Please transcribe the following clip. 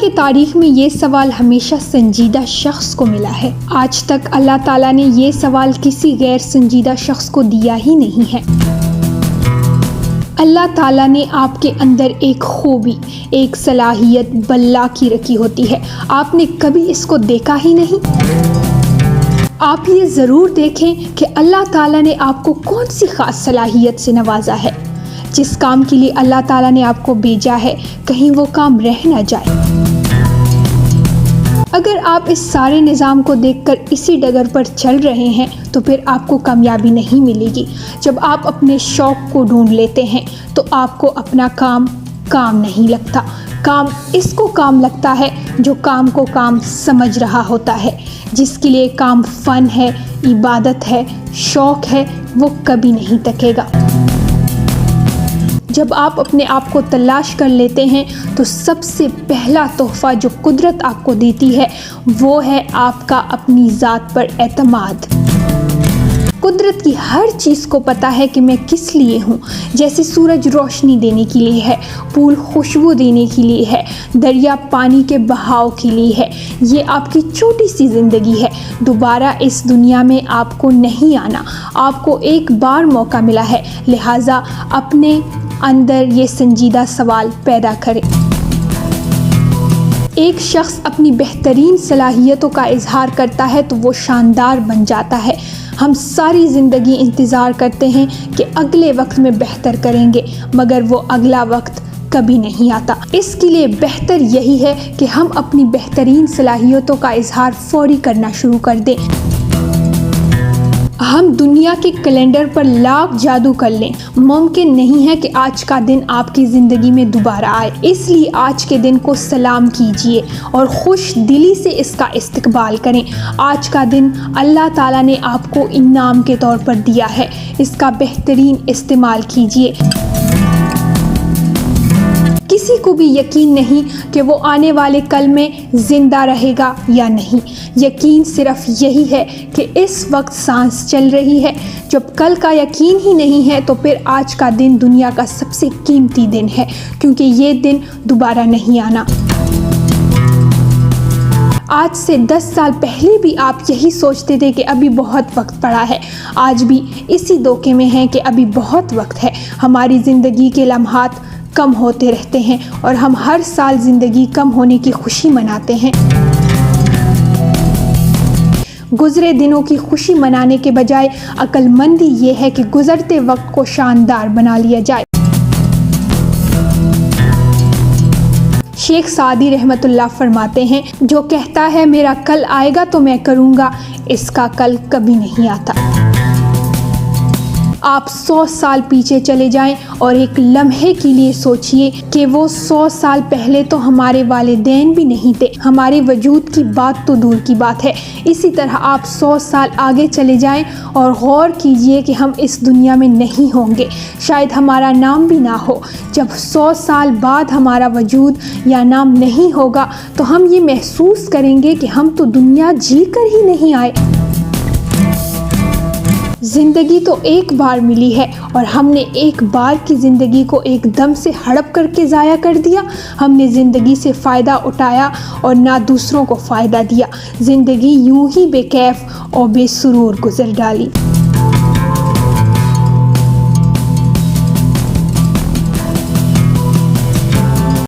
की तारीख में ये सवाल हमेशा संजीदा शख्स को मिला है। आज तक अल्लाह ताला ने ये सवाल किसी गैर संजीदा शख्स को दिया ही नहीं है। अल्लाह ताला ने आपके अंदर एक खूबी, एक सलाहियत बल्ला की रखी होती है, आपने कभी इसको देखा ही नहीं। आप ये ज़रूर देखें कि अल्लाह ताला ने आपको कौन सी ख़ास सलाहियत से नवाजा है। जिस काम के लिए अल्लाह ताला ने आपको भेजा है, कहीं वो काम रह ना जाए। अगर आप इस सारे निज़ाम को देखकर इसी डगर पर चल रहे हैं तो फिर आपको कामयाबी नहीं मिलेगी। जब आप अपने शौक़ को ढूंढ लेते हैं तो आपको अपना काम काम नहीं लगता। काम इसको काम लगता है जो काम को काम समझ रहा होता है। जिसके लिए काम फ़न है, इबादत है, शौक़ है, वो कभी नहीं थकेगा। जब आप अपने आप को तलाश कर लेते हैं तो सबसे पहला तोहफ़ा जो कुदरत आपको देती है वो है आपका अपनी ज़ात पर एतमाद। कुदरत की हर चीज़ को पता है कि मैं किस लिए हूँ। जैसे सूरज रोशनी देने के लिए है, फूल खुशबू देने के लिए है, दरिया पानी के बहाव के लिए है। ये आपकी छोटी सी ज़िंदगी है। दोबारा इस दुनिया में आपको नहीं आना, आपको एक बार मौका मिला है। लिहाजा अपने अंदर ये संजीदा सवाल पैदा करें। एक शख्स अपनी बेहतरीन सलाहियतों का इजहार करता है तो वो शानदार बन जाता है। हम सारी ज़िंदगी इंतज़ार करते हैं कि अगले वक्त में बेहतर करेंगे, मगर वो अगला वक्त कभी नहीं आता। इसके लिए बेहतर यही है कि हम अपनी बेहतरीन सलाहियतों का इजहार फौरी करना शुरू कर दें। हम दुनिया के कैलेंडर पर लाख जादू कर लें, मुमकिन नहीं है कि आज का दिन आपकी ज़िंदगी में दोबारा आए। इसलिए आज के दिन को सलाम कीजिए और खुश दिली से इसका इस्तकबाल करें। आज का दिन अल्लाह ताला ने आपको इनाम के तौर पर दिया है, इसका बेहतरीन इस्तेमाल कीजिए। किसी को भी यकीन नहीं कि वो आने वाले कल में ज़िंदा रहेगा या नहीं। यकीन सिर्फ यही है कि इस वक्त सांस चल रही है। जब कल का यकीन ही नहीं है तो फिर आज का दिन दुनिया का सबसे कीमती दिन है, क्योंकि ये दिन दोबारा नहीं आना। आज से 10 साल पहले भी आप यही सोचते थे कि अभी बहुत वक्त पड़ा है। आज भी इसी धोखे में हैं कि अभी बहुत वक्त है। हमारी ज़िंदगी के लम्हात कम होते रहते हैं और हम हर साल ज़िंदगी कम होने की खुशी मनाते हैं। गुज़रे दिनों की खुशी मनाने के बजाय अक्लमंदी ये है कि गुज़रते वक्त को शानदार बना लिया जाए। शेख सादी रहमतुल्लाह फरमाते हैं, जो कहता है मेरा कल आएगा तो मैं करूँगा, इसका कल कभी नहीं आता। आप 100 साल पीछे चले जाएं और एक लम्हे के लिए सोचिए कि वो 100 साल पहले तो हमारे वालिदैन भी नहीं थे, हमारे वजूद की बात तो दूर की बात है। इसी तरह आप 100 साल आगे चले जाएं और गौर कीजिए कि हम इस दुनिया में नहीं होंगे, शायद हमारा नाम भी ना हो। जब 100 साल बाद हमारा वजूद या नाम नहीं होगा तो हम ये महसूस करेंगे कि हम तो दुनिया जी कर ही नहीं आए। ज़िंदगी तो एक बार मिली है और हमने एक बार की ज़िंदगी को एकदम से हड़प करके ज़ाया कर दिया। हमने ज़िंदगी से फ़ायदा उठाया और ना दूसरों को फ़ायदा दिया। ज़िंदगी यूं ही बेकैफ और बेसुरूर गुजर डाली।